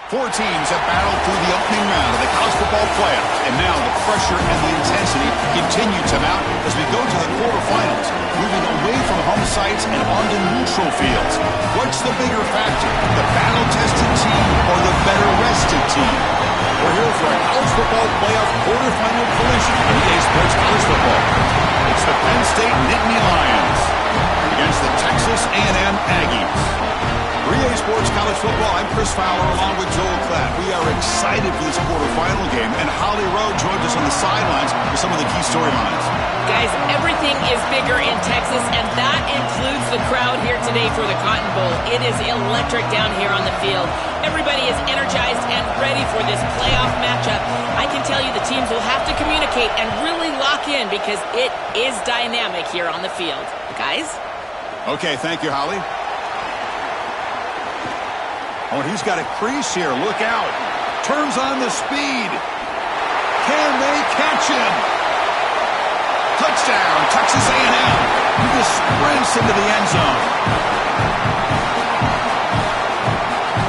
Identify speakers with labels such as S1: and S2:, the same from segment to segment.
S1: Four teams have battled through the opening round of the college football playoffs, and now the pressure and the intensity continue to mount as we go to the quarterfinals, moving away from home sites and onto neutral fields. What's the bigger factor, the battle-tested team or the better-rested team? We're here for a college football playoff quarterfinal collision on EA Sports College Football. It's the Penn State Nittany Lions against the Texas A&M Aggies. For EA Sports College Football, I'm Chris Fowler along with Joel Klatt. We are excited for this quarterfinal game, and Holly Rowe joins us on the sidelines for some of the key storylines.
S2: Guys, everything is bigger in Texas, and that includes the crowd here today for the Cotton Bowl. It is electric down here on the field. Everybody is energized and ready for this playoff matchup. I can tell you the teams will have to communicate and really lock in because it is dynamic here on the field. Guys?
S1: Okay, thank you, Holly. Oh, and he's got a crease here. Look out. Turns on the speed. Can they catch him? Touchdown, Texas A&M. He just sprints into the end zone.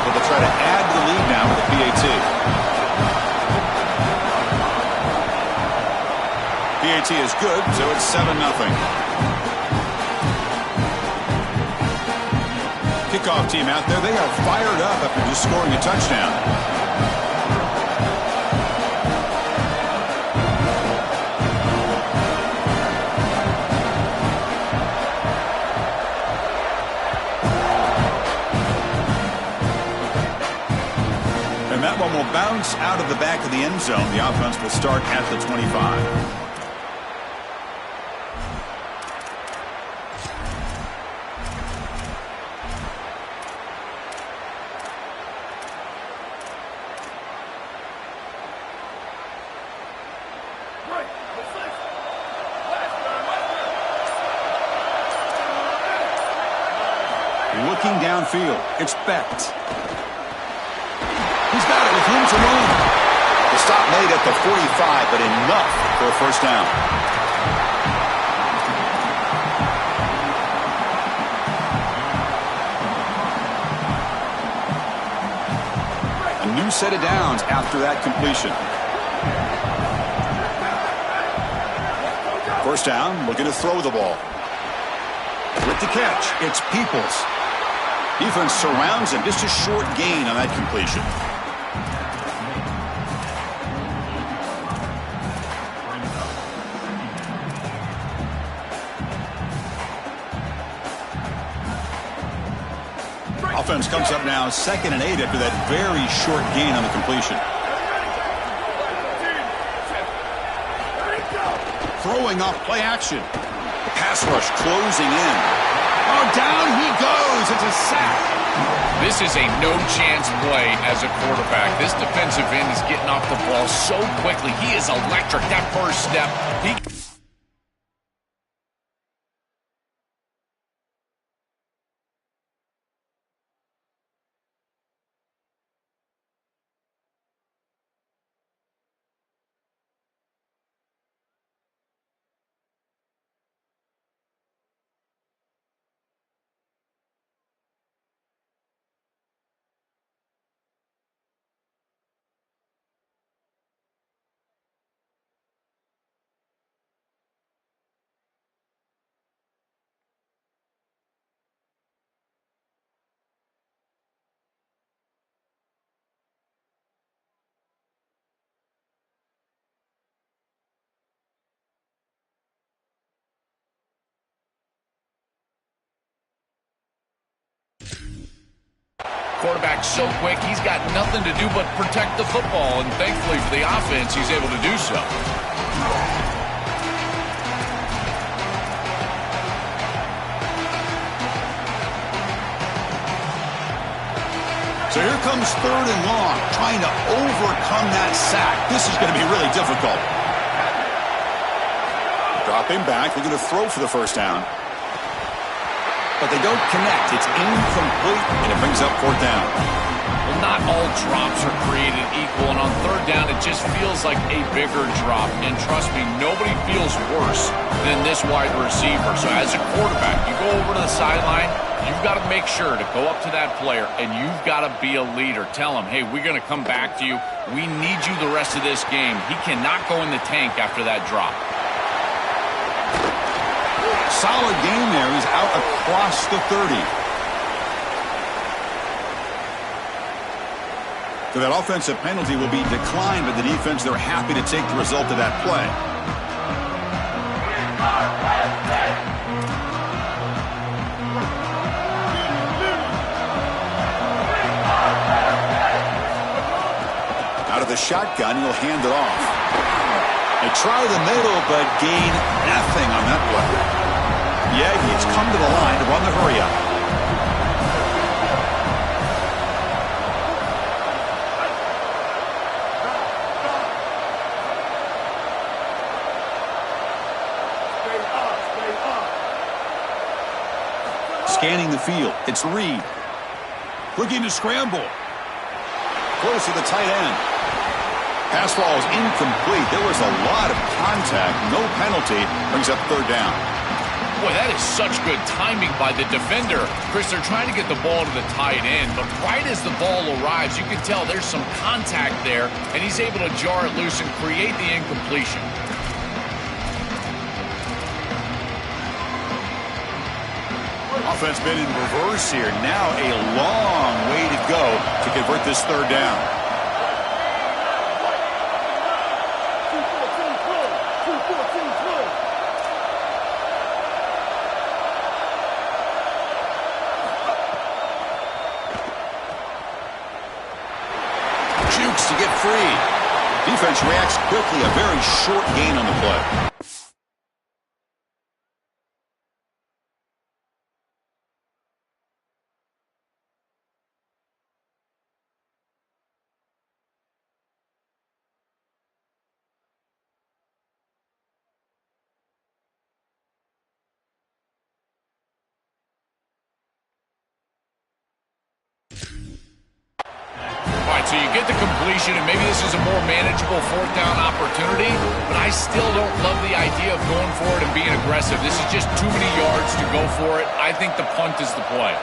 S1: But they'll try to add to the lead now with the PAT. PAT is good, so it's 7-0. Kickoff team out there, they are fired up after just scoring a touchdown. And that one will bounce out of the back of the end zone. The offense will start at the 25. Looking downfield, it's Becht. He's got it with room to run. The stop made at the 45, but enough for a first down. A new set of downs after that completion. First down, looking to throw the ball. With the catch, it's Peoples. Defense surrounds him. Just a short gain on that completion. Offense comes up now 2nd and 8 after that very short gain on the completion. Throwing off play action. The pass rush closing in. Oh, down he goes. It's a sack.
S3: This is a no-chance play as a quarterback. This defensive end is getting off the ball so quickly. He is electric. That first step, quarterback so quick, he's got nothing to do but protect the football, and thankfully for the offense, he's able to do so.
S1: So here comes 3rd and long, trying to overcome that sack. This is going to be really difficult. Dropping back, looking to throw for the first down. But they don't connect. It's incomplete, and it brings up 4th down.
S3: Well, not all drops are created equal, and on 3rd down, it just feels like a bigger drop. And trust me, nobody feels worse than this wide receiver. So as a quarterback, you go over to the sideline, You've got to make sure to go up to that player, and you've got to be a leader. Tell him, hey, we're going to come back to you. We need you the rest of this game. He cannot go in the tank after that drop.
S1: Solid game there. He's out across the 30. So that offensive penalty will be declined by the defense. They're happy to take the result of that play. Out of the shotgun, he'll hand it off. They try the middle, but gain nothing on that play. The Aggies come to the line to run the hurry-up. Scanning the field, it's Reed. Looking to scramble. Close to the tight end. Pass ball is incomplete. There was a lot of contact. No penalty. Brings up third down.
S3: Boy, that is such good timing by the defender. Chris, they're trying to get the ball to the tight end, but right as the ball arrives, you can tell there's some contact there, and he's able to jar it loose and create the incompletion.
S1: Offense been in reverse here. Now a long way to go to convert this third down. Jukes to get free. Defense reacts quickly. A very short gain on the play.
S3: So you get the completion, and maybe this is a more manageable fourth down opportunity, but I still don't love the idea of going for it and being aggressive. This is just too many yards to go for it. I think the punt is the play.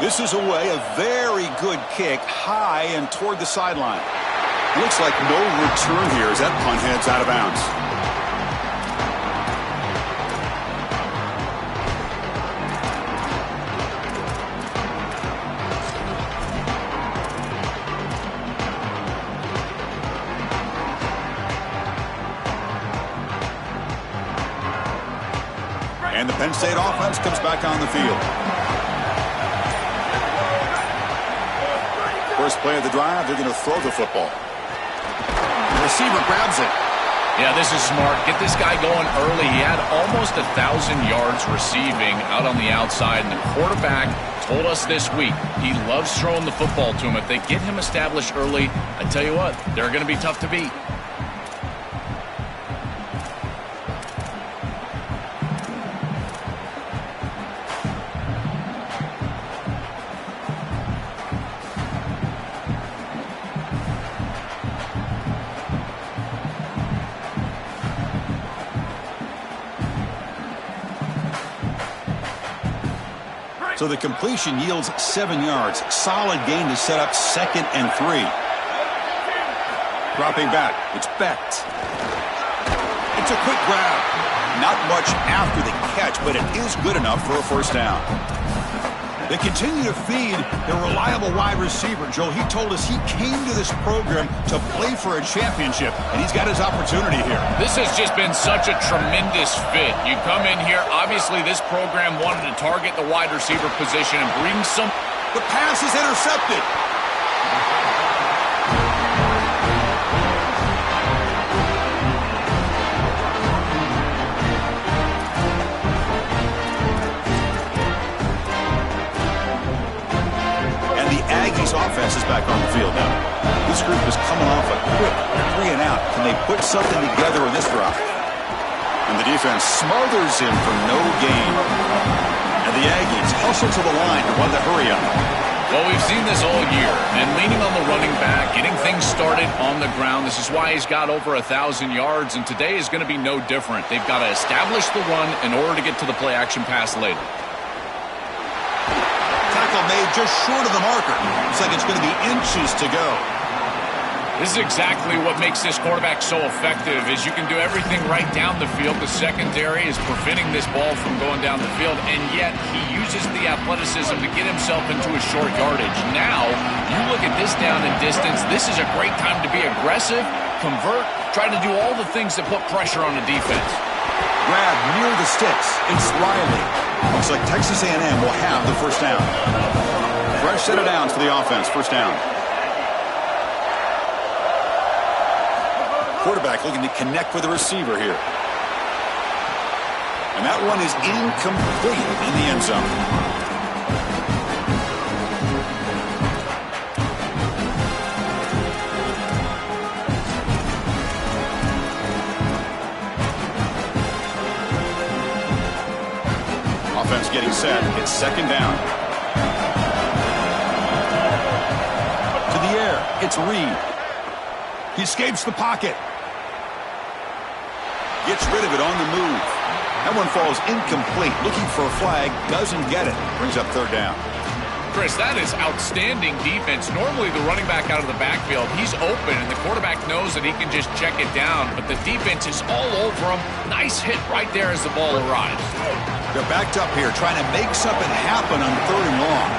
S1: This is away, a very good kick, high and toward the sideline. Looks like no return here as that punt heads out of bounds. And the Penn State offense comes back on the field. First play of the drive, they're going to throw the football. The receiver grabs it.
S3: Yeah, this is smart. Get this guy going early. He had almost 1,000 yards receiving out on the outside, and the quarterback told us this week he loves throwing the football to him. If they get him established early, I tell you what, they're going to be tough to beat.
S1: So the completion yields 7 yards. Solid gain to set up 2nd and 3. Dropping back. It's Becht. It's a quick grab. Not much after the catch, but it is good enough for a first down. They continue to feed their reliable wide receiver. Joe, he told us he came to this program to play for a championship, and he's got his opportunity here.
S3: This has just been such a tremendous fit. You come in here, obviously this program wanted to target the wide receiver position and bring some.
S1: The pass is intercepted. Aggies offense is back on the field now. This group is coming off a quick 3 and out. Can they put something together in this drive? And the defense smothers him for no gain. And the Aggies hustle to the line to run the hurry-up.
S3: Well, we've seen this all year, and leaning on the running back, getting things started on the ground. This is why he's got over 1,000 yards, and today is going to be no different. They've got to establish the run in order to get to the play-action pass later.
S1: tackle made just short of the marker. Looks like it's going to be inches to go.
S3: This is exactly what makes this quarterback so effective, is you can do everything right down the field. The secondary is preventing this ball from going down the field, and yet he uses the athleticism to get himself into a short yardage. Now, you look at this down and distance, this is a great time to be aggressive, convert, try to do all the things that put pressure on the defense.
S1: Grab near the sticks. It's Riley. Looks like Texas A&M will have the first down. Fresh set of downs for the offense. First down. Quarterback looking to connect with the receiver here. And that one is incomplete in the end zone. Offense getting set. It's second down. To the air. It's Reed. He escapes the pocket. Gets rid of it on the move. That one falls incomplete. Looking for a flag. Doesn't get it. Brings up third down.
S3: Chris, that is outstanding defense. Normally the running back out of the backfield, he's open, and the quarterback knows that he can just check it down, but the defense is all over him. Nice hit right there as the ball arrives.
S1: They're backed up here trying to make something happen on third and long.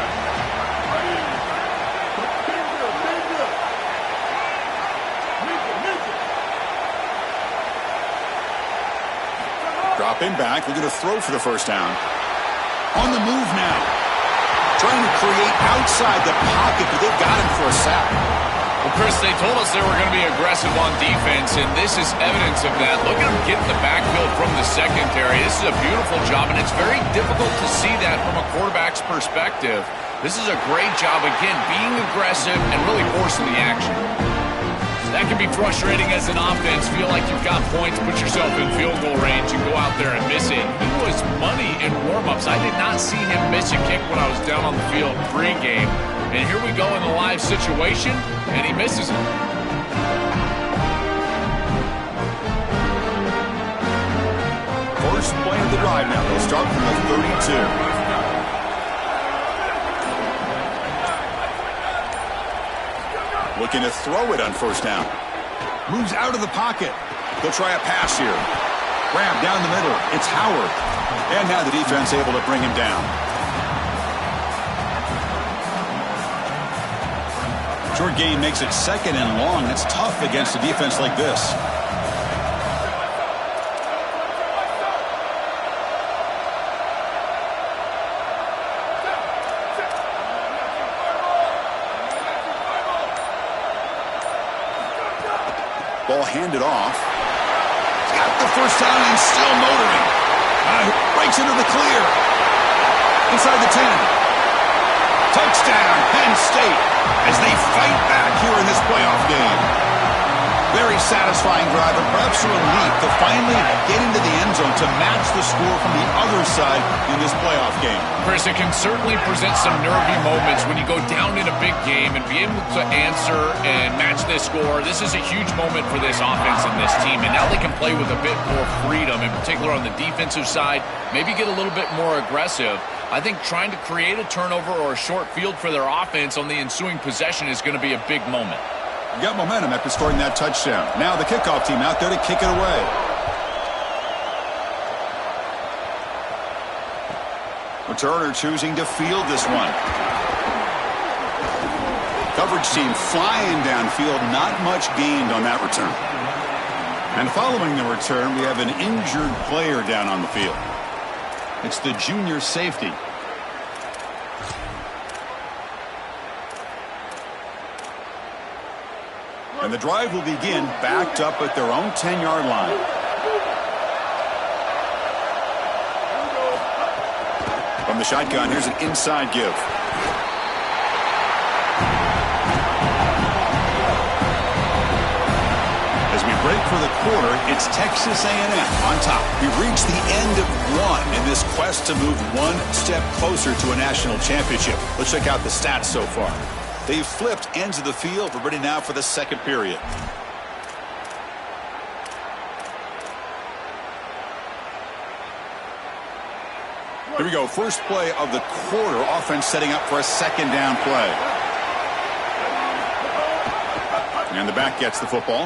S1: Dropping back, looking to throw for the first down. On the move now. Trying to create outside the pocket, but they've got him for a sack.
S3: Well, Chris, they told us they were going to be aggressive on defense, and this is evidence of that. Look at them get the backfield from the secondary. This is a beautiful job, and it's very difficult to see that from a quarterback's perspective. This is a great job, again, being aggressive and really forcing the action. That can be frustrating as an offense. Feel like you've got points, put yourself in field goal range, and go out there and miss it. He was money in warm-ups. I did not see him miss a kick when I was down on the field pre-game. And here we go in the live situation, and he misses it.
S1: First play of the drive now. They'll start from the 32. Looking to throw it on first down. Moves out of the pocket. They'll try a pass here. Grab down the middle. It's Howard. And now the defense able to bring him down. Short gain makes it second and long. That's tough against a defense like this. Ball handed off. He's got the first down and still motoring. Breaks into the clear. Inside the 10. Touchdown, Penn State, as they fight back here in this playoff game. Very satisfying drive, and perhaps a relief to finally get into the end zone to match the score from the other side in this playoff game.
S3: Chris, it can certainly present some nervy moments when you go down in a big game and be able to answer and match this score. This is a huge moment for this offense and this team, and now they can play with a bit more freedom, in particular on the defensive side, maybe get a little bit more aggressive. I think trying to create a turnover or a short field for their offense on the ensuing possession is going to be a big moment.
S1: Got momentum after scoring that touchdown. Now the kickoff team out there to kick it away. Returner choosing to field this one. Coverage team flying downfield. Not much gained on that return. And following the return, we have an injured player down on the field. It's the junior safety. And the drive will begin backed up at their own 10-yard line. From the shotgun, here's an inside give. As we break for the quarter, it's Texas A&M on top. We've reached the end of one in this quest to move one step closer to a national championship. Let's check out the stats so far. They've flipped ends of the field. We're ready now for the second period. Here we go. First play of the quarter. Offense setting up for a second down play. And the back gets the football.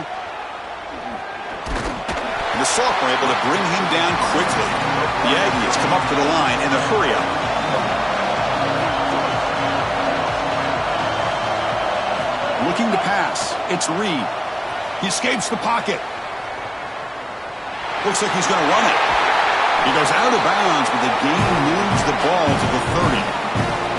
S1: And the sophomore able to bring him down quickly. The Aggies come up to the line in the hurry-up. Looking to pass. It's Reed. He escapes the pocket. Looks like he's going to run it. He goes out of bounds, but the game moves the ball to the 30.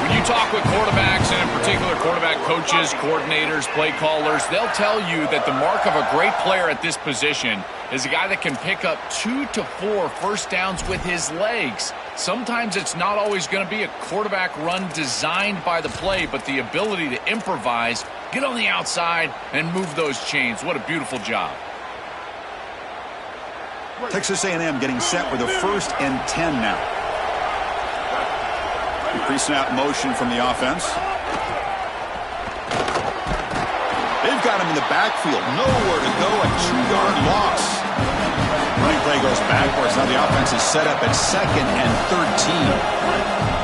S3: When you talk with quarterbacks, and in particular quarterback coaches, coordinators, play callers, they'll tell you that the mark of a great player at this position is a guy that can pick up 2 to 4 first downs with his legs. Sometimes it's not always going to be a quarterback run designed by the play, but the ability to improvise, get on the outside, and move those chains. What a beautiful job.
S1: Texas A&M getting set with a 1st and 10 now. Pre-snap motion from the offense. They've got him in the backfield. Nowhere to go. A 2-yard loss. Running play goes backwards. Now the offense is set up at 2nd and 13.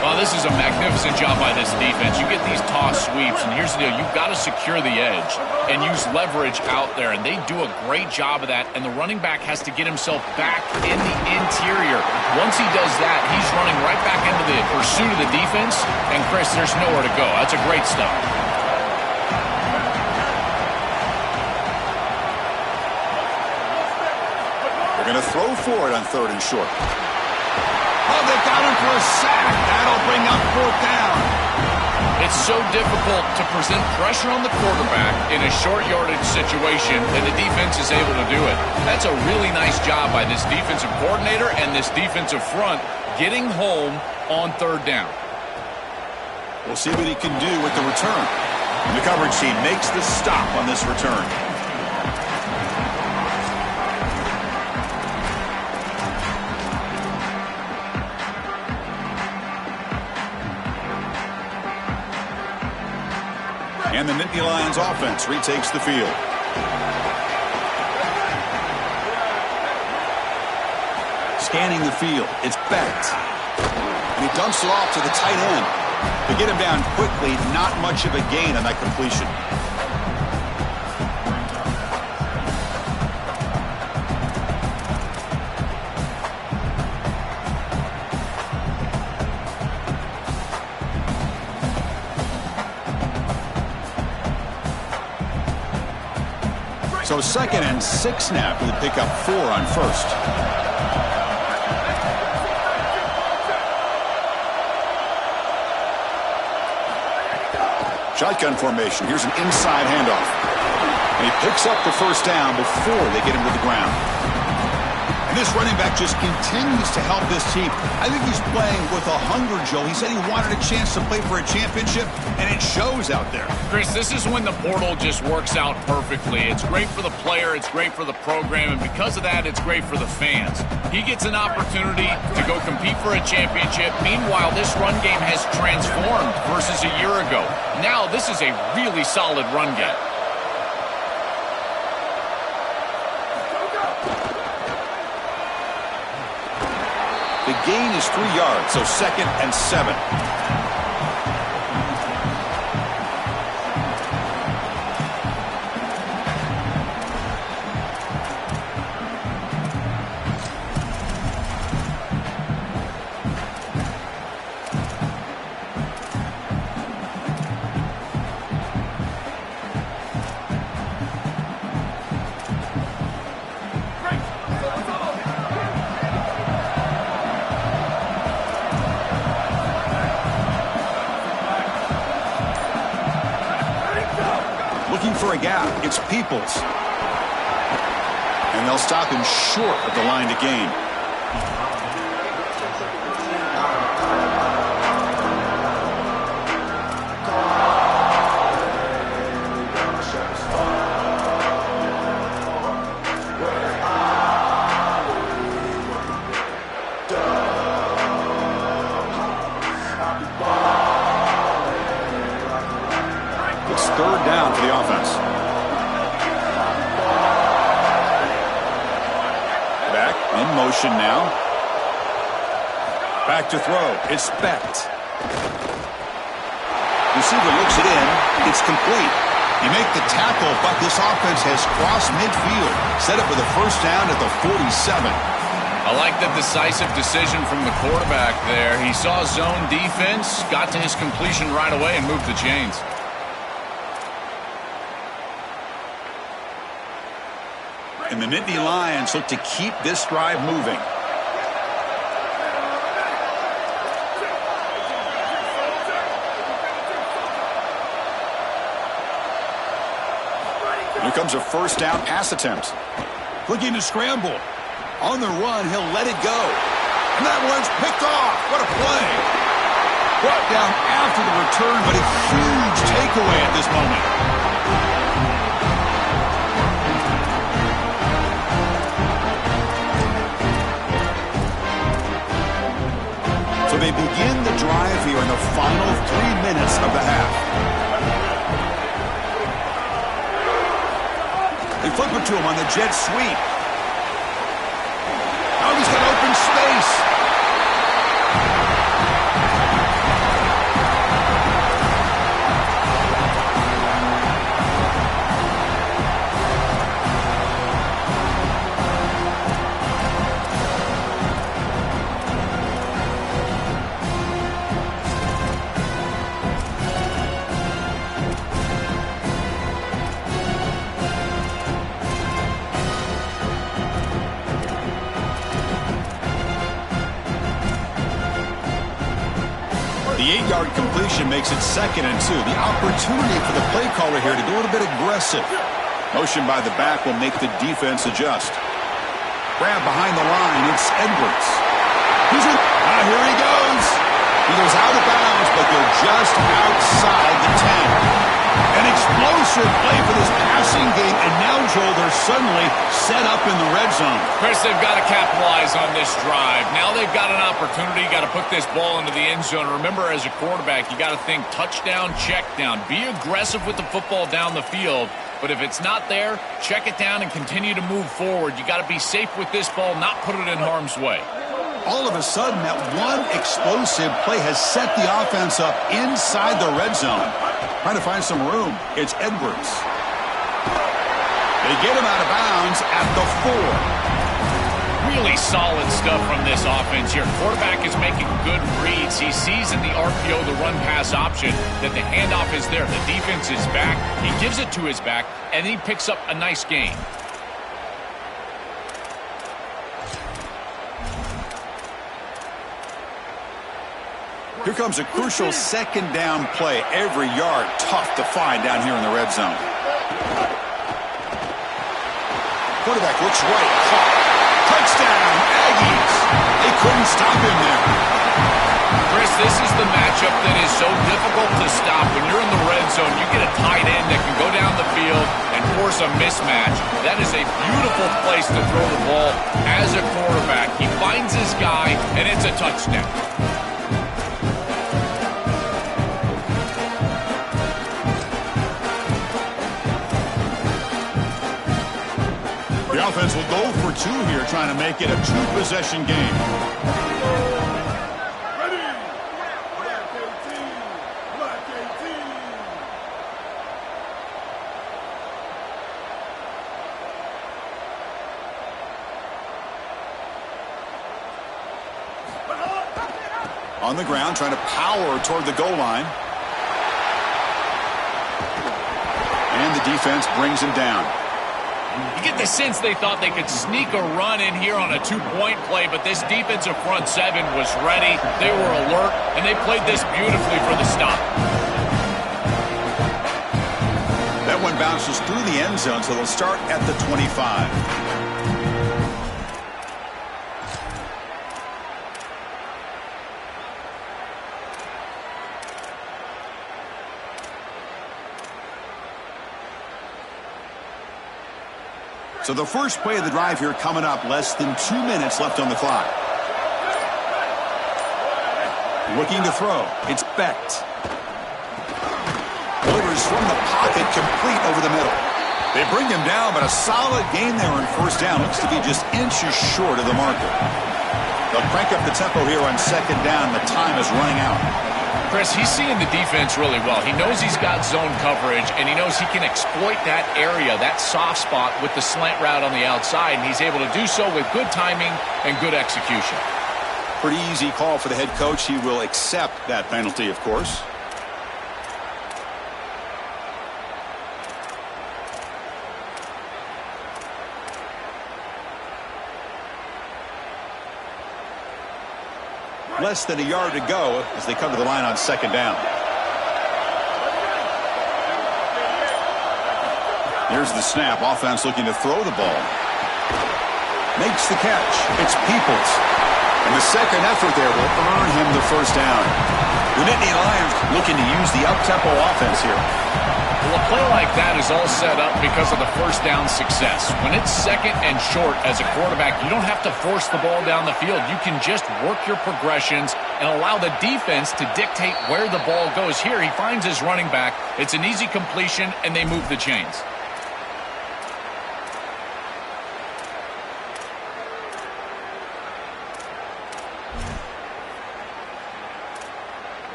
S3: Well, this is a magnificent job by this defense. You get these toss sweeps, and here's the deal. You've got to secure the edge and use leverage out there, and they do a great job of that, and the running back has to get himself back in the interior. Once he does that, he's running right back into the pursuit of the defense, and, Chris, there's nowhere to go. That's a great stop.
S1: They're going to throw for it on 3rd and short. Oh, they got him for a sack. That'll bring up 4th down.
S3: It's so difficult to present pressure on the quarterback in a short yardage situation, and the defense is able to do it. That's a really nice job by this defensive coordinator and this defensive front getting home on 3rd down.
S1: We'll see what he can do with the return. And the coverage team makes the stop on this return. And the Nittany Lions offense retakes the field. Scanning the field. It's Bennett. And he dumps it off to the tight end. To get him down quickly, not much of a gain on that completion. So 2nd and 6 now with a pick up 4 on 1st. Shotgun formation. Here's an inside handoff. And he picks up the 1st down before they get him to the ground. And this running back just continues to help this team. I think he's playing with a hunger, Joe. He said he wanted a chance to play for a championship, and it shows out there.
S3: Chris, this is when the portal just works out perfectly. It's great for the player, it's great for the program, and because of that, it's great for the fans. He gets an opportunity to go compete for a championship. Meanwhile, this run game has transformed versus a year ago. Now, this is a really solid run game.
S1: The gain is 3 yards, so 2nd and 7. For a gap, it's Peoples. And they'll stop him short of the line to gain. It's 3rd down for the offense. Back in motion now. Back to throw. It's Specht. Receiver looks it in. It's complete. You make the tackle, but this offense has crossed midfield. Set up with a first down at the 47.
S3: I like the decisive decision from the quarterback there. He saw zone defense, got to his completion right away, and moved the chains.
S1: And the Nittany Lions look to keep this drive moving. Here comes a first down pass attempt. Looking to scramble. On the run, he'll let it go. And that one's picked off. What a play. Brought down after the return, but a huge takeaway at this moment. So they begin the drive here in the final 3 minutes of the half. They flip it to him on the jet sweep. Now he's got open space. The 8-yard completion makes it 2nd and 2. The opportunity for the play caller here to go a little bit aggressive. Motion by the back will make the defense adjust. Grab behind the line. It's Edwards. Here he goes. He goes out of bounds, but they're just outside the 10. An explosive play for this passing game, and now, Joel, they're suddenly set up in the red zone.
S3: Chris, they've got to capitalize on this drive. Now they've got an opportunity. Got to put this ball into the end zone. Remember, as a quarterback, you got to think touchdown, check down. Be aggressive with the football down the field. But if it's not there, check it down and continue to move forward. You got to be safe with this ball, not put it in harm's way.
S1: All of a sudden, that one explosive play has set the offense up inside the red zone. Trying to find some room. It's Edwards. They get him out of bounds at the 4.
S3: Really solid stuff from this offense here. Quarterback is making good reads. He sees in the RPO, the run-pass option, that the handoff is there. The defense is back. He gives it to his back, and he picks up a nice gain.
S1: Here comes a crucial 2nd down play. Every yard tough to find down here in the red zone. Quarterback looks right. Caught. Touchdown, Aggies. They couldn't stop him there.
S3: Chris, this is the matchup that is so difficult to stop. When you're in the red zone, you get a tight end that can go down the field and force a mismatch. That is a beautiful place to throw the ball as a quarterback. He finds his guy, and it's a touchdown.
S1: The offense will go for 2 here, trying to make it a 2-possession game.
S4: Ready. Black 18. Black 18.
S1: On the ground, trying to power toward the goal line. And the defense brings him down.
S3: You get the sense they thought they could sneak a run in here on a 2-point play, but this defensive front 7 was ready. They were alert, and they played this beautifully for the stop.
S1: That one bounces through the end zone, so they'll start at the 25. So the first play of the drive here coming up, less than 2 minutes left on the clock. Looking to throw. It's Specht. Delivers from the pocket, complete over the middle. They bring him down, but a solid gain there on first down. Looks to be just inches short of the marker. They'll crank up the tempo here on second down. The time is running out.
S3: Chris, he's seeing the defense really well. He knows he's got zone coverage, and he knows he can exploit that area, that soft spot, with the slant route on the outside, and he's able to do so with good timing and good execution.
S1: Pretty easy call for the head coach. He will accept that penalty, of course. Less than a yard to go as they come to the line on second down. Here's the snap. Offense looking to throw the ball. Makes the catch. It's Peoples. And the second effort there will earn him the first down. The Nittany Lions looking to use the up-tempo offense here.
S3: Well, a play like that is all set up because of the first down success. When it's second and short as a quarterback, you don't have to force the ball down the field. You can just work your progressions and allow the defense to dictate where the ball goes. Here, he finds his running back. It's an easy completion, and they move the chains.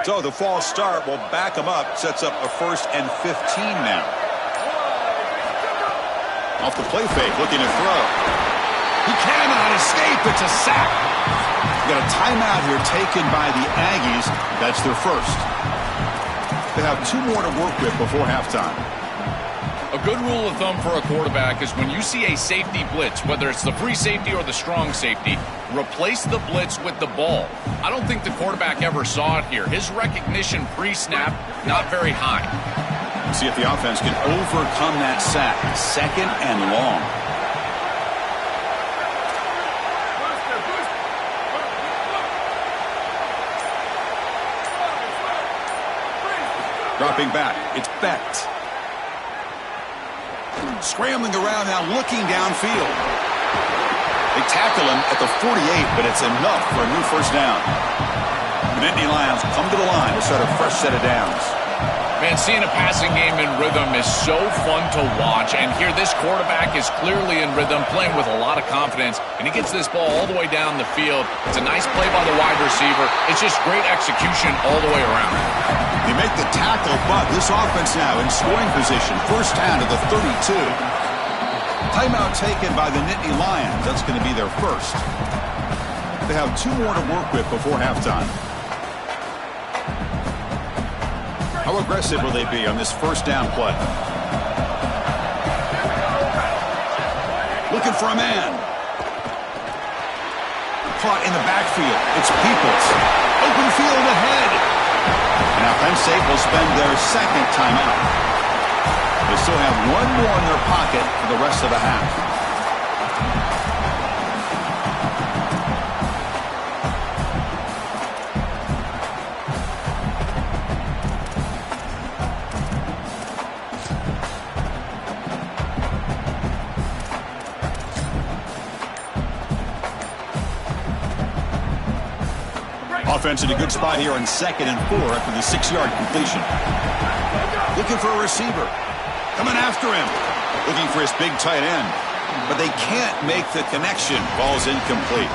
S1: So the false start will back him up, sets up a 1st and 15 now. Off the play fake, looking to throw. He cannot escape. It's a sack. Got a timeout here taken by the Aggies. That's their first. They have 2 more to work with before halftime.
S3: A good rule of thumb for a quarterback is when you see a safety blitz, whether it's the free safety or the strong safety, replace the blitz with the ball. I don't think the quarterback ever saw it here. His recognition pre-snap, not very high.
S1: See if the offense can overcome that sack. 2nd and long. Dropping back, it's Becht. Scrambling around now, looking downfield. They tackle him at the 48, but it's enough for a new first down. The Nittany Lions come to the line to start a fresh set of downs.
S3: Man, seeing a passing game in rhythm is so fun to watch, and here this quarterback is clearly in rhythm, playing with a lot of confidence, and he gets this ball all the way down the field. It's a nice play by the wide receiver. It's just great execution all the way around.
S1: They make the tackle, but this offense now in scoring position. First down to the 32. Timeout taken by the Nittany Lions. That's going to be their first. They have 2 more to work with before halftime. How aggressive will they be on this first down play? Looking for a man. Caught in the backfield. It's Peoples. Open field ahead. And now Penn State will spend their 2nd timeout. They still have 1 more in their pocket for the rest of the half. Offense in a good spot here on 2nd and 4 after the 6-yard completion. Looking for a receiver. Coming after him. Looking for his big tight end. But they can't make the connection. Ball's incomplete.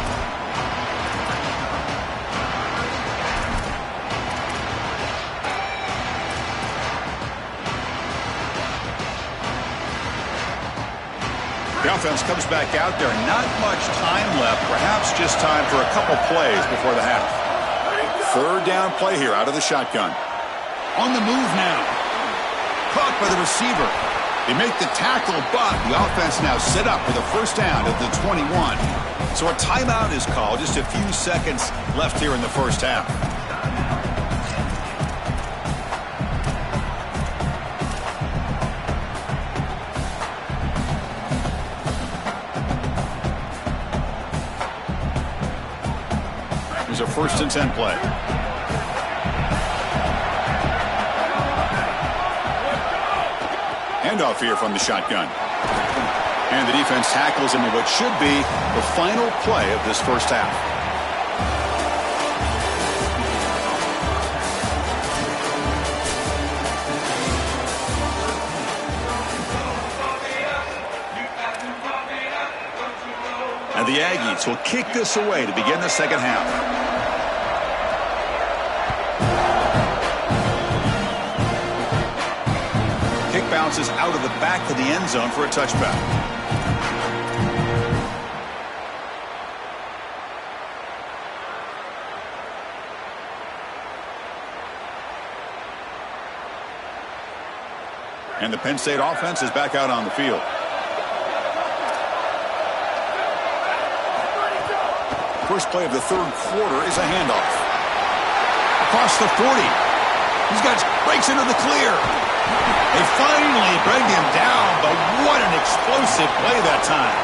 S1: The offense comes back out there. Not much time left. Perhaps just time for a couple plays before the half. 3rd down play here out of the shotgun. On the move now. Caught by the receiver. They make the tackle, but the offense now set up for the first down at the 21. So a timeout is called. Just a few seconds left here in the first half. Here's a 1st and 10 play. Handoff here from the shotgun. And the defense tackles him in what should be the final play of this first half. And the Aggies will kick this away to begin the second half. Bounces out of the back of the end zone for a touchback. And the Penn State offense is back out on the field. First play of the third quarter is a handoff. Across the 40. Breaks into the clear. They finally bring him down, but what an explosive play that time.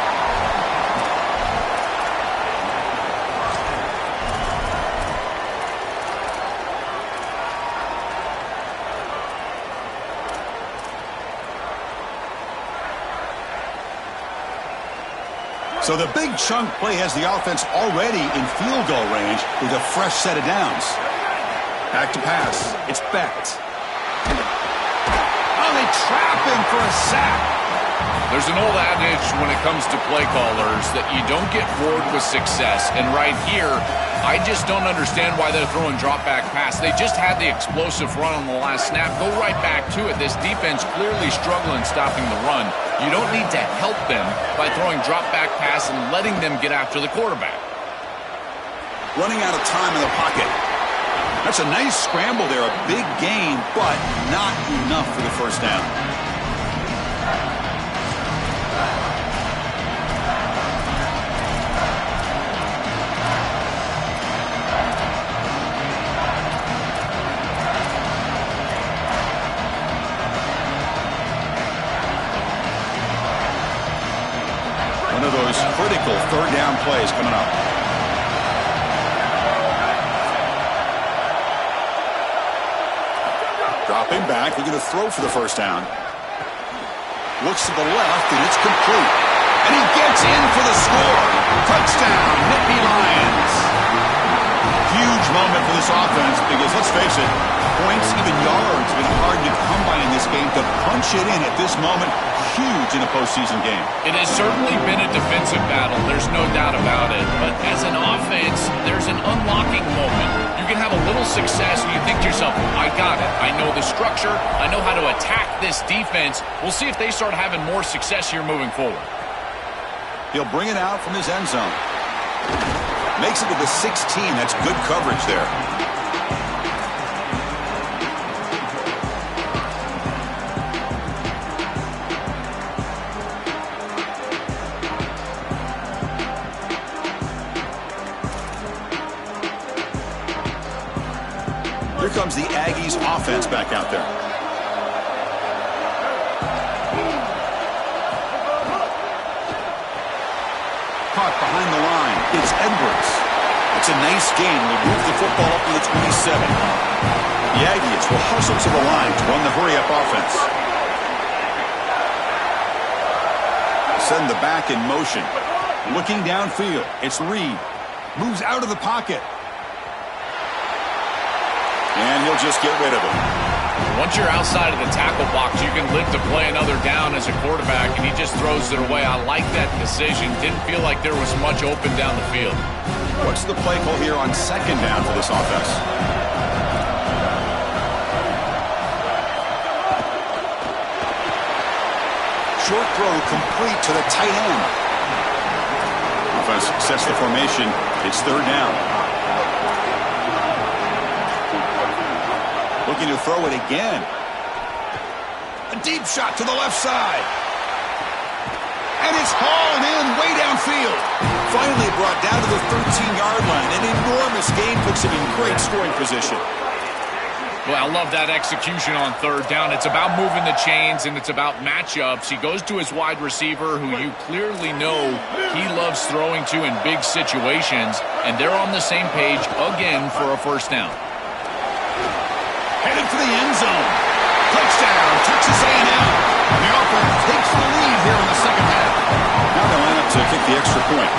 S1: So the big chunk play has the offense already in field goal range with a fresh set of downs. Back to pass. It's Becht. Oh, they trap him for a sack.
S3: There's an old adage when it comes to play callers that you don't get bored with success. And right here, I just don't understand why they're throwing drop-back pass. They just had the explosive run on the last snap. Go right back to it. This defense clearly struggling stopping the run. You don't need to help them by throwing drop-back pass and letting them get after the quarterback.
S1: Running out of time in the pocket. That's a nice scramble there, a big gain, but not enough for the first down. One of those critical third down plays coming up. Dropping back, they're going to throw for the first down. Looks to the left, and it's complete. And he gets in for the score. Touchdown, Nittany Lions. Huge moment for this offense because, let's face it, points, even yards, have been hard to come by in this game. To punch it in at this moment, huge in a postseason game.
S3: It has certainly been a defensive battle. There's no doubt about it. But as an offense, there's an unlocking moment. You can have a little success and you think to yourself, I got it. I know the structure. I know how to attack this defense. We'll see if they start having more success here moving forward.
S1: He'll bring it out from his end zone. Makes it to the 16. That's good coverage there. Here comes the Aggies offense back out there. Caught behind the line. It's Edwards. It's a nice gain. We'll move the football up to the 27. The Aggies will hustle to the line to run the hurry-up offense. Send the back in motion. Looking downfield. It's Reed. Moves out of the pocket. And he'll just get rid of it.
S3: Once you're outside of the tackle box, you can live to play another down as a quarterback, and he just throws it away. I like that decision. Didn't feel like there was much open down the field.
S1: What's the play call here on second down for this offense? Short throw complete to the tight end. Offense sets the formation. It's third down. Looking to throw it again. A deep shot to the left side. And it's hauled in way downfield. Finally brought down to the 13-yard line. An enormous gain puts him in great scoring position.
S3: Well, I love that execution on third down. It's about moving the chains, and it's about matchups. He goes to his wide receiver, who you clearly know he loves throwing to in big situations, and they're on the same page again for a first down.
S1: Headed for the end zone. Touchdown, Texas A&M. The offense takes the lead here in the second half. Now they line up to kick the extra point.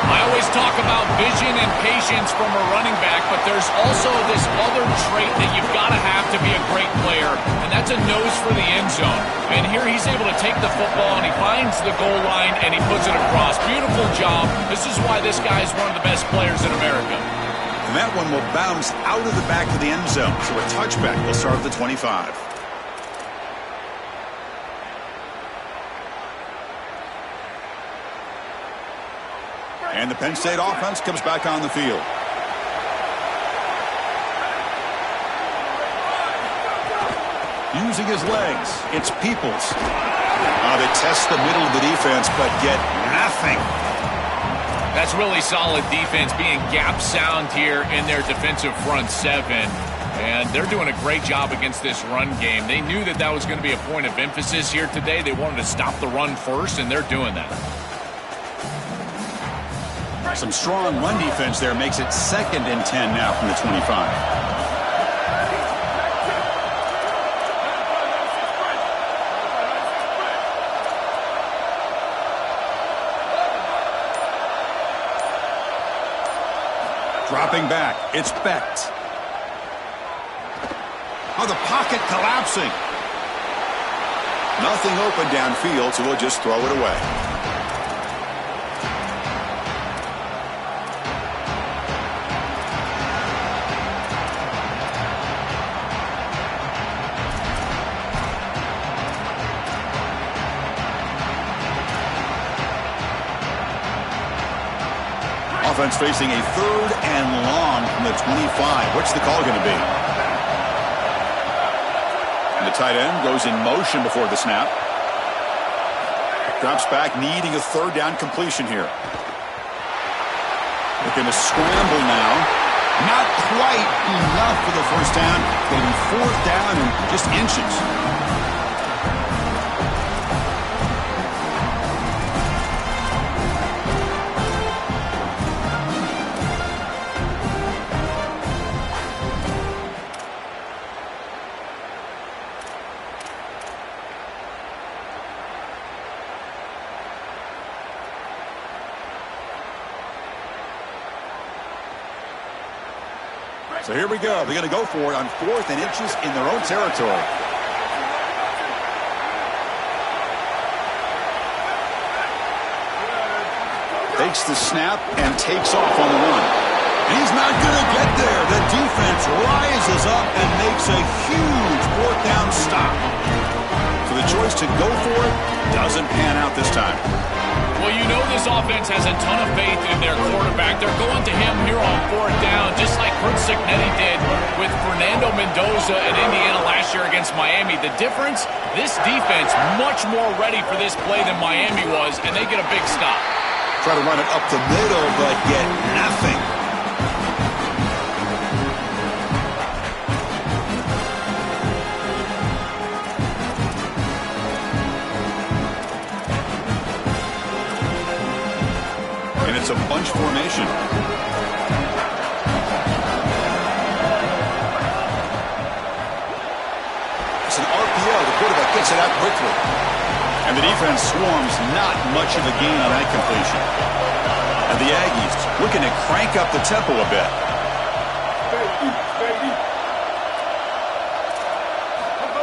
S3: I always talk about vision and patience from a running back, but there's also this other trait that you've got to have to be a great player, and that's a nose for the end zone. And here he's able to take the football, and he finds the goal line, and he puts it across. Beautiful job. This is why this guy is one of the best players in America.
S1: And that one will bounce out of the back of the end zone, so a touchback will start at the 25. And the Penn State offense comes back on the field. Using his legs, it's Peoples. They test the middle of the defense, but get nothing.
S3: That's really solid defense, being gap sound here in their defensive front seven. And they're doing a great job against this run game. They knew that that was going to be a point of emphasis here today. They wanted to stop the run first, and they're doing that.
S1: Some strong run defense there makes it 2nd and 10 now from the 25. Dropping back, it's Becht. Oh, the pocket collapsing. Nothing open downfield, so we'll just throw it away. Offense facing a 3rd and long from the 25. What's the call going to be? And the tight end goes in motion before the snap. Drops back, needing a 3rd down completion here. Looking to scramble now. Not quite enough for the 1st down. Going to be 4th down and just inches. So here we go. They're going to go for it on 4th and inches in their own territory. Takes the snap and takes off on the run. And he's not going to get there. The defense rises up and makes a huge 4th down stop. So the choice to go for it doesn't pan out this time.
S3: Well, you know this offense has a ton of faith in their quarterback. They're going to him here on 4th down, just like Kurt Cignetti did with Fernando Mendoza in Indiana last year against Miami. The difference, this defense much more ready for this play than Miami was, and they get a big stop.
S1: Try to run it up the middle, but get nothing. It's a bunch formation. It's an RPO. The quarterback gets it out quickly. And the defense swarms, not much of a gain on that completion. And the Aggies looking to crank up the tempo a bit.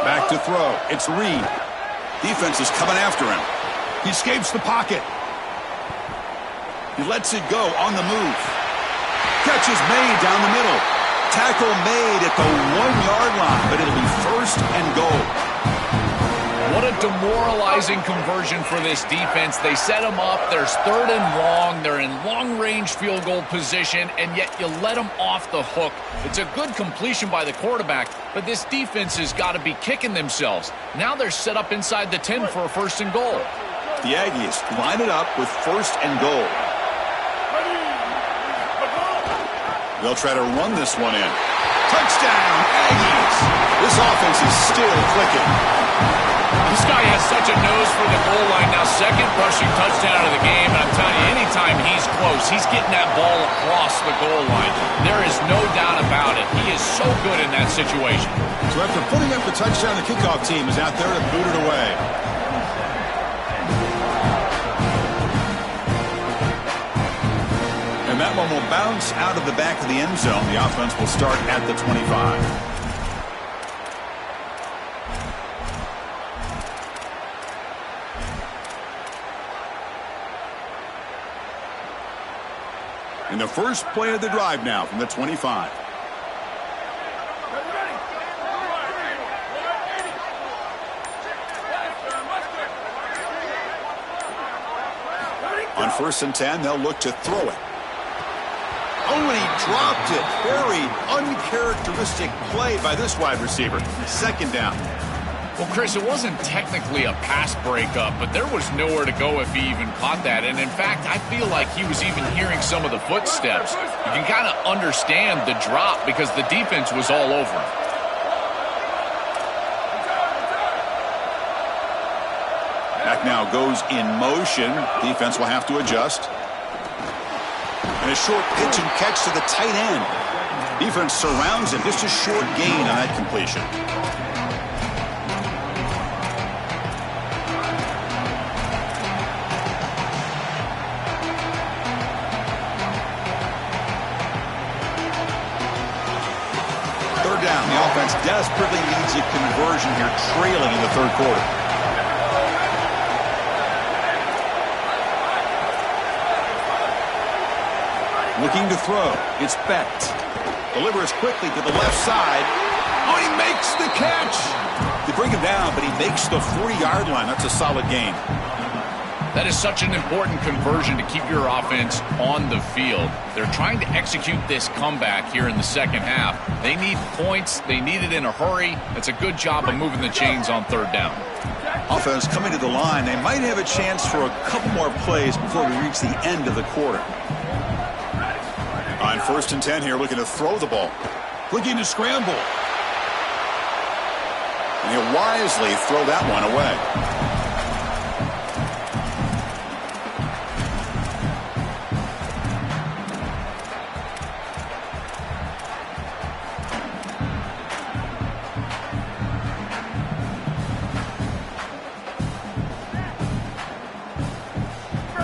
S1: Back to throw. It's Reed. Defense is coming after him. He escapes the pocket. He lets it go on the move. Catch is made down the middle. Tackle made at the 1-yard line, but it'll be 1st and goal.
S3: What a demoralizing conversion for this defense. They set them up. There's 3rd and long. They're in long-range field goal position, and yet you let them off the hook. It's a good completion by the quarterback, but this defense has got to be kicking themselves. Now they're set up inside the 10 for a 1st and goal.
S1: The Aggies line it up with 1st and goal. They'll try to run this one in. Touchdown, Aggies! This offense is still clicking.
S3: This guy has such a nose for the goal line. Now 2nd rushing touchdown of the game. And I'm telling you, anytime he's close, he's getting that ball across the goal line. There is no doubt about it. He is so good in that situation.
S1: So after putting up the touchdown, the kickoff team is out there to boot it away. that one will bounce out of the back of the end zone. The offense will start at the 25. And the first play of the drive now from the 25. On 1st and 10, they'll look to throw it. Oh, and he dropped it. Very uncharacteristic play by this wide receiver. 2nd down.
S3: Well, Chris, it wasn't technically a pass breakup, but there was nowhere to go if he even caught that. And in fact, I feel like he was even hearing some of the footsteps. You can kind of understand the drop because the defense was all over him.
S1: Back now goes in motion. Defense will have to adjust. And a short pitch and catch to the tight end. Defense surrounds him. Just a short gain on that completion. Third down. The offense desperately needs a conversion here, trailing in the 3rd quarter. Looking to throw. It's Becht. Delivers quickly to the left side. Oh, he makes the catch. They bring him down, but he makes the 40-yard line. That's a solid gain.
S3: That is such an important conversion to keep your offense on the field. They're trying to execute this comeback here in the 2nd half. They need points. They need it in a hurry. It's a good job of moving the chains on 3rd down.
S1: Offense coming to the line. They might have a chance for a couple more plays before we reach the end of the quarter. On 1st and 10 here, looking to throw the ball. Looking to scramble. And he'll wisely throw that one away.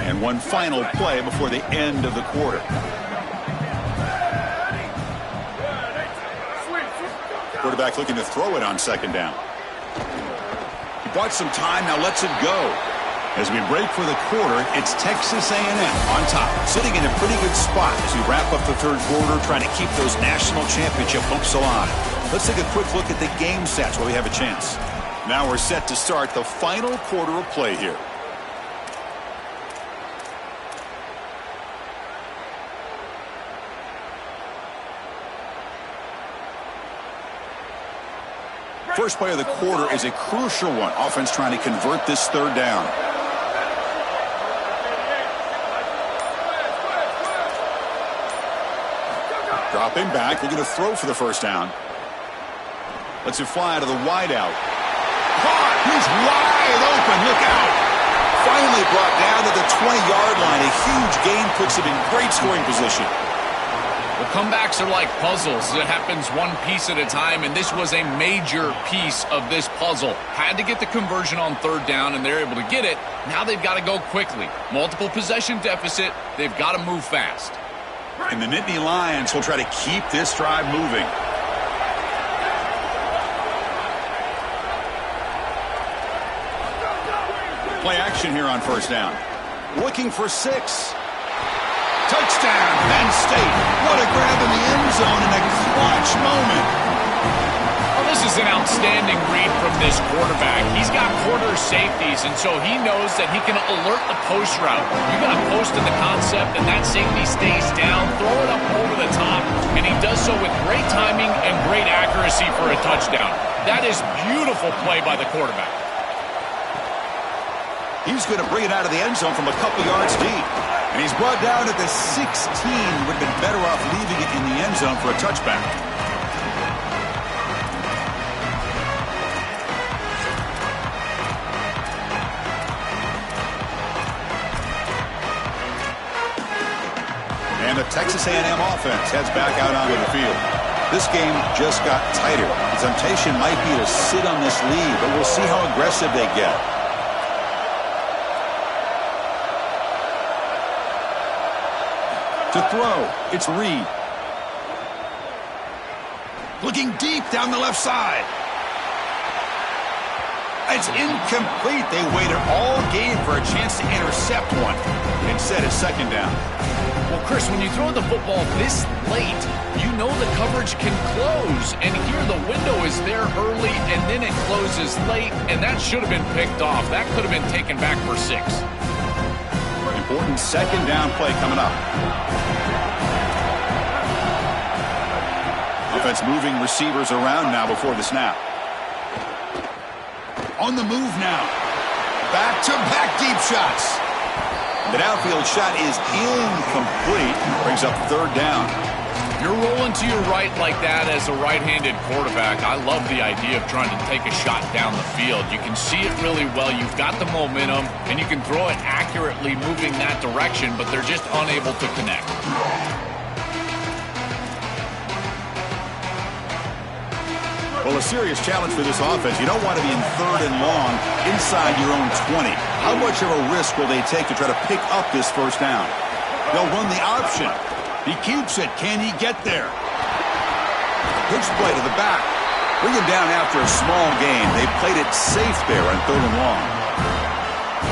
S1: And one final play before the end of the quarter. Quarterback looking to throw it on 2nd down. He bought some time, now lets it go. As we break for the quarter, it's Texas A&M on top, sitting in a pretty good spot as we wrap up the 3rd quarter, trying to keep those national championship hopes alive. Let's take a quick look at the game stats while we have a chance. Now we're set to start the final quarter of play here. First play of the quarter is a crucial one. Offense trying to convert this 3rd down. Dropping back, looking to throw for the 1st down. Lets it fly out of the wideout. Caught! He's wide open, look out! Finally brought down to the 20-yard line. A huge gain puts him in great scoring position.
S3: Well, comebacks are like puzzles. It happens one piece at a time, and this was a major piece of this puzzle. Had to get the conversion on 3rd down, and they're able to get it. Now they've got to go quickly. Multiple possession deficit. They've got to move fast.
S1: And the Nittany Lions will try to keep this drive moving. Play action here on 1st down. Looking for 6. Touchdown, Penn State. What a grab in the end zone in a clutch moment.
S3: Well, this is an outstanding read from this quarterback. He's got quarter safeties, and so he knows that he can alert the post route. You got a post in the concept, and that safety stays down, throw it up over the top, and he does so with great timing and great accuracy for a touchdown. That is beautiful play by the quarterback.
S1: He's going to bring it out of the end zone from a couple yards deep. And he's brought down at the 16. Would have been better off leaving it in the end zone for a touchback. And the Texas A&M offense heads back out onto the field. This game just got tighter. The temptation might be to sit on this lead, but we'll see how aggressive they get. To throw, it's Reed. Looking deep down the left side. It's incomplete. They waited all game for a chance to intercept one. Instead, it's second down.
S3: Well, Chris, when you throw the football this late, you know the coverage can close. And here the window is there early, and then it closes late, and that should have been picked off. That could have been taken back for 6.
S1: Important second down play coming up. Offense moving receivers around now before the snap. On the move now. Back-to-back deep shots. The downfield shot is incomplete. Brings up third down.
S3: You're rolling to your right like that as a right-handed quarterback. I love the idea of trying to take a shot down the field. You can see it really well. You've got the momentum, and you can throw it accurately moving that direction, but they're just unable to connect.
S1: Well, a serious challenge for this offense. You don't want to be in third and long inside your own 20. How much of a risk will they take to try to pick up this first down? They'll run the option. He keeps it. Can he get there? Pitch play to the back. Bring him down after a small gain. They played it safe there on third and long.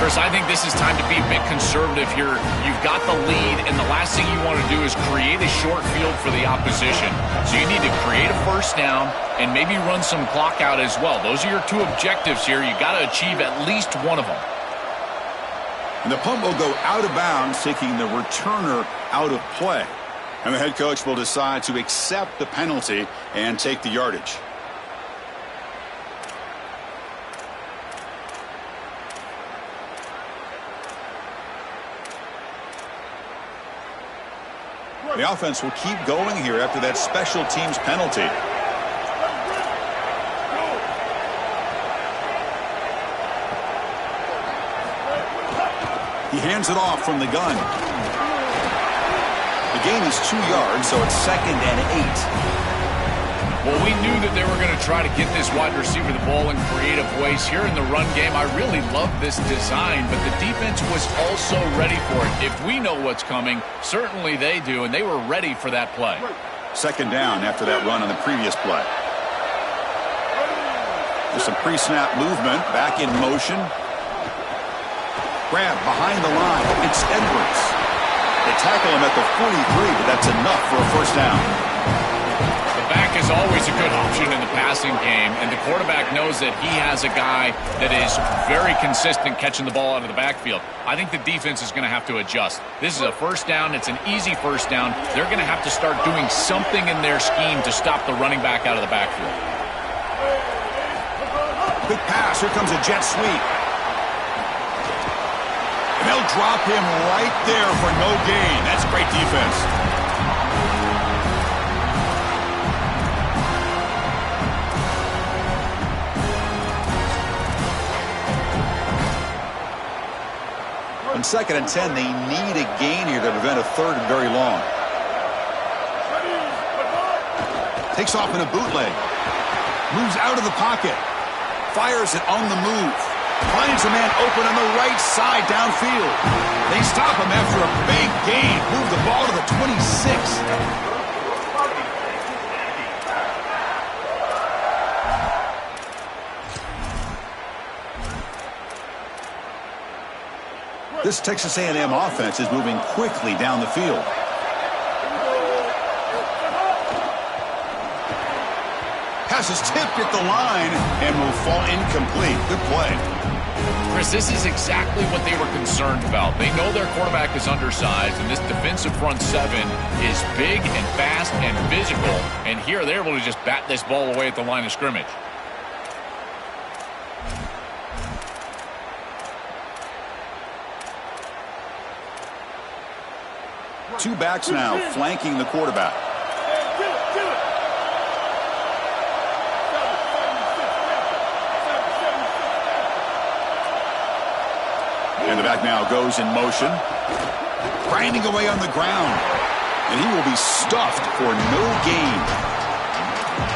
S3: Chris, I think this is time to be a bit conservative here. You've got the lead, and the last thing you want to do is create a short field for the opposition. So you need to create a first down and maybe run some clock out as well. Those are your 2 objectives here. You've got to achieve at least one of them.
S1: And the punt will go out of bounds, taking the returner out of play. And the head coach will decide to accept the penalty and take the yardage. The offense will keep going here after that special teams penalty. He hands it off from the gun. The gain is 2 yards, so it's second and 8.
S3: Well, we knew that they were going to try to get this wide receiver the ball in creative ways. Here in the run game, I really love this design, but the defense was also ready for it. If we know what's coming, certainly they do, and they were ready for that play.
S1: Second down after that run on the previous play. There's some pre-snap movement, back in motion. Grab behind the line. It's Edwards. They tackle him at the 43, but that's enough for a first down.
S3: Back is always a good option in the passing game, and the quarterback knows that he has a guy that is very consistent catching the ball out of the backfield. I think the defense is going to have to adjust. This is a first down. It's an easy first down. They're going to have to start doing something in their scheme to stop the running back out of the backfield.
S1: Quick pass. Here comes a jet sweep. And they'll drop him right there for no gain. That's great defense. On second and 10, they need a gain here to prevent a third and very long. Takes off in a bootleg. Moves out of the pocket. Fires it on the move. Finds a man open on the right side downfield. They stop him after a big gain. Move the ball to the 26. This Texas A&M offense is moving quickly down the field. Pass is tipped at the line and will fall incomplete. Good play.
S3: Chris, this is exactly what they were concerned about. They know their quarterback is undersized, and this defensive front 7 is big and fast and physical. And here they're able to just bat this ball away at the line of scrimmage.
S1: Two backs now flanking the quarterback. And the back now goes in motion. Grinding away on the ground. And he will be stuffed for no gain.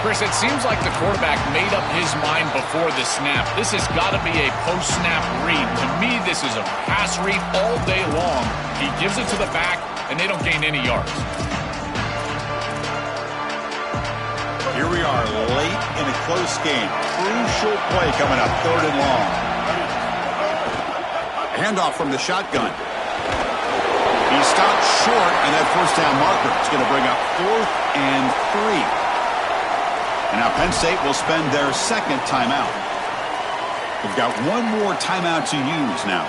S3: Chris, it seems like the quarterback made up his mind before the snap. This has got to be a post-snap read. To me, this is a pass read all day long. He gives it to the back. and they don't gain any yards.
S1: Here we are late in a close game. Crucial play coming up, 3rd and long. Handoff from the shotgun. He stopped short, and that first down marker is going to bring up 4th and 3. And now Penn State will spend their 2nd timeout. They've got one more timeout to use now.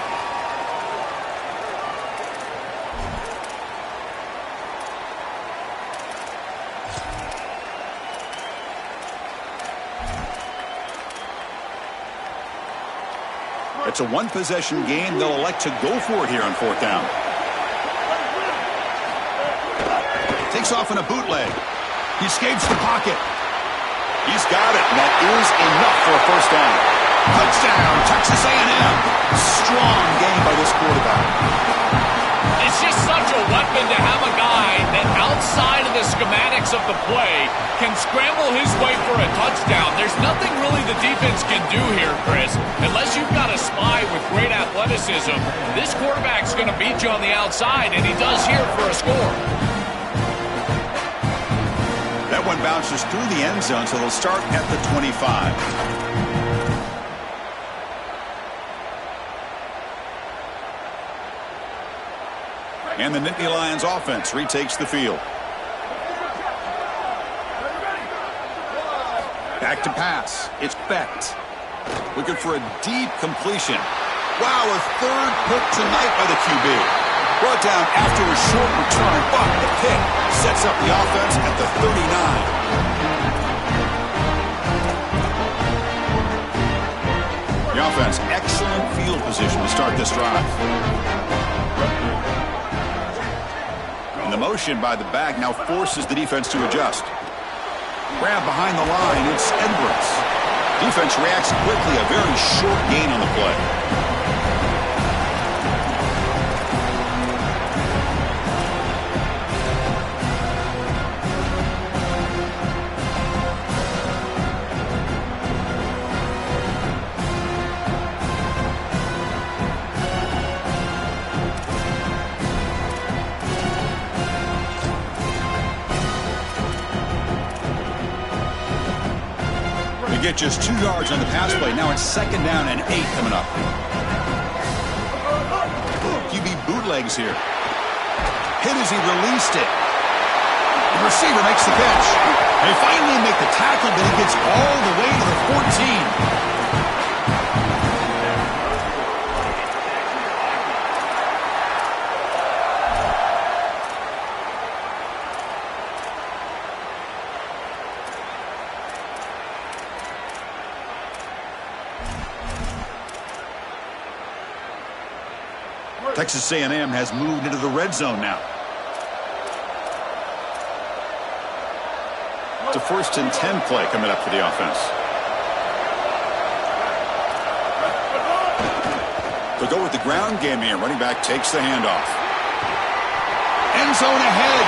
S1: It's a one-possession game. They'll elect to go for it here on 4th down. Takes off in a bootleg. He escapes the pocket. He's got it, and that is enough for a first down. Touchdown, Texas A&M. Strong game by this quarterback.
S3: It's just such a weapon to have a guy that outside of the schematics of the play can scramble his way for a touchdown. There's nothing really the defense can do here, Chris, unless you've got a spy with great athleticism. This quarterback's going to beat you on the outside, and he does here for a score.
S1: That one bounces through the end zone, so they'll start at the 25. And the Nittany Lions offense retakes the field. Back to pass. It's Becht. Looking for a deep completion. Wow, a 3rd pick tonight by the QB. Brought down after a short return, but the pick sets up the offense at the 39. The offense, excellent field position to start this drive. And the motion by the back now forces the defense to adjust. Grab behind the line, it's Edwards. Defense reacts quickly, a very short gain on the play. Get just 2 yards on the pass play. Now it's 2nd down and 8 coming up. QB bootlegs here. Hit as he released it. The receiver makes the catch. They finally make the tackle, but he gets all the way to the 14. Texas A&M has moved into the red zone now. It's a 1st and 10 play coming up for the offense. They'll go with the ground game here. Running back takes the handoff. End zone ahead.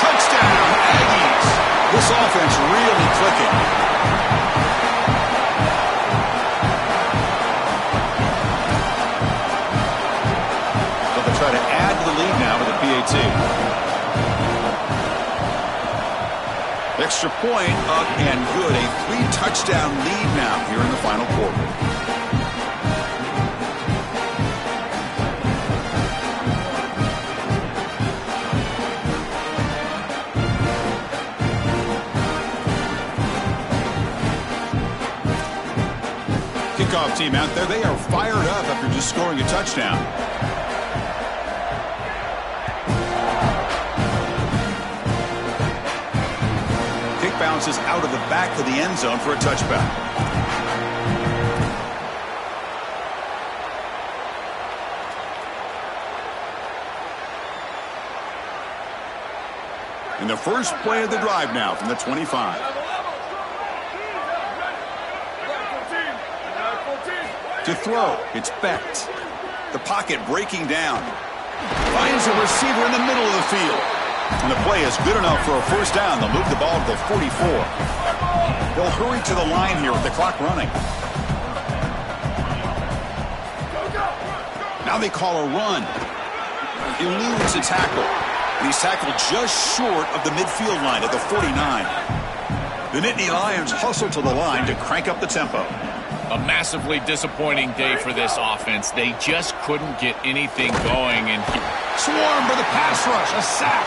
S1: Touchdown, Aggies. This offense really clicking. Try to add to the lead now with a PAT. Extra point up and good. A 3-touchdown lead now here in the final quarter. Kickoff team out there. They are fired up after just scoring a touchdown. Bounces out of the back of the end zone for a touchback. And the first play of the drive now from the 25. To throw, it's Becht. The pocket breaking down. Finds a receiver in the middle of the field. And the play is good enough for a first down. They'll move the ball to the 44. They'll hurry to the line here with the clock running. Now they call a run. Eludes a tackle. And he's tackled just short of the midfield line at the 49. The Nittany Lions hustle to the line to crank up the tempo.
S3: A massively disappointing day for this offense. They just couldn't get anything going. And
S1: Swarm for the pass rush. A sack.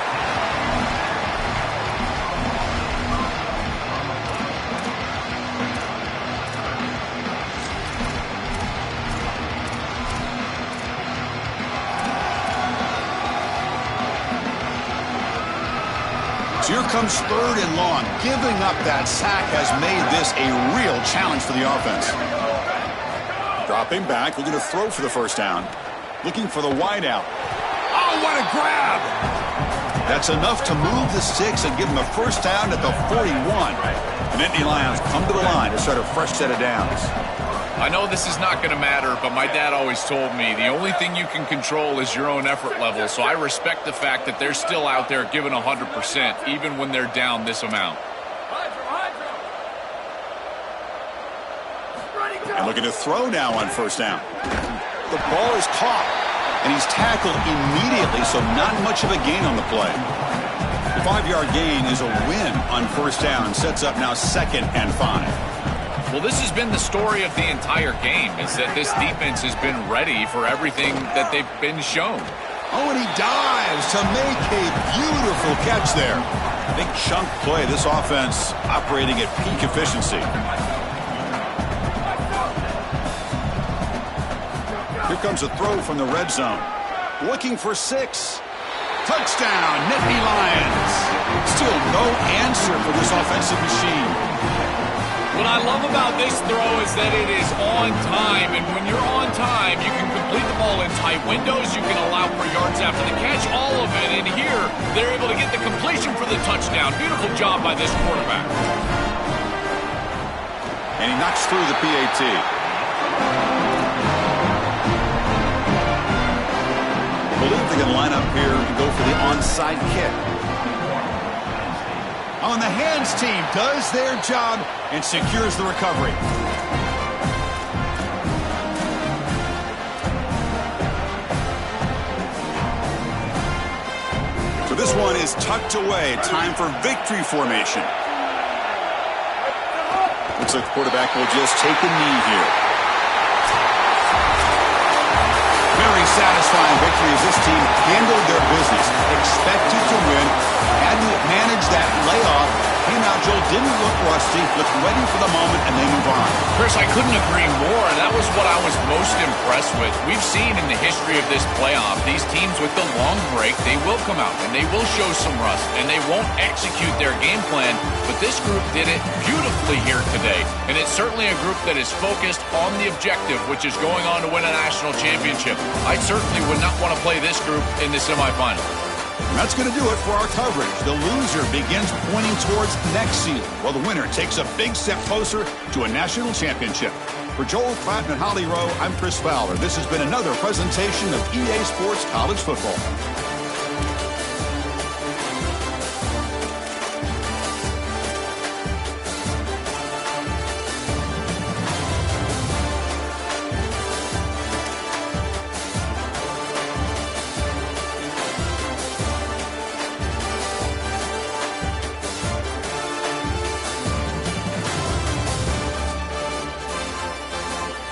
S1: So here comes 3rd and long. Giving up that sack has made this a real challenge for the offense. Dropping back, looking to throw for the first down. Looking for the wide out. Oh, what a grab! That's enough to move the sticks and give them a first down at the 41. The Nittany Lions come to the line to start a fresh set of downs.
S3: I know this is not going to matter, but my dad always told me the only thing you can control is your own effort level, so I respect the fact that they're still out there giving 100%, even when they're down this amount.
S1: And looking to throw now on first down. The ball is caught, and he's tackled immediately, so not much of a gain on the play. The 5-yard gain is a win on first down, sets up now 2nd and 5.
S3: Well, this has been the story of the entire game, is that this defense has been ready for everything that they've been shown.
S1: Oh, and he dives to make a beautiful catch there. Big chunk play. This offense operating at peak efficiency. Here comes a throw from the red zone. Looking for 6. Touchdown, Nittany Lions. Still no answer for this offensive machine.
S3: What I love about this throw is that it is on time, and when you're on time, you can complete the ball in tight windows, you can allow for yards after the catch, all of it, and here, they're able to get the completion for the touchdown. Beautiful job by this quarterback.
S1: And he knocks through the PAT. I believe they can line up here and go for the onside kick. On the hands team does their job and secures the recovery. So this one is tucked away. Time for victory formation. Looks like the quarterback will just take a knee here. Very satisfying victory as this team handled their business. Expected to win. Had to manage that layoff. Came out, Joel, didn't look rusty, looked ready for the moment, and they move on.
S3: Chris, I couldn't agree more. That was what I was most impressed with. We've seen in the history of this playoff, these teams with the long break, they will come out, and they will show some rust, and they won't execute their game plan. But this group did it beautifully here today, and it's certainly a group that is focused on the objective, which is going on to win a national championship. I certainly would not want to play this group in the semifinal.
S1: And that's going to do it for our coverage. The loser begins pointing towards next season, while the winner takes a big step closer to a national championship. For Joel Platt and Holly Rowe, I'm Chris Fowler. This has been another presentation of EA Sports College Football.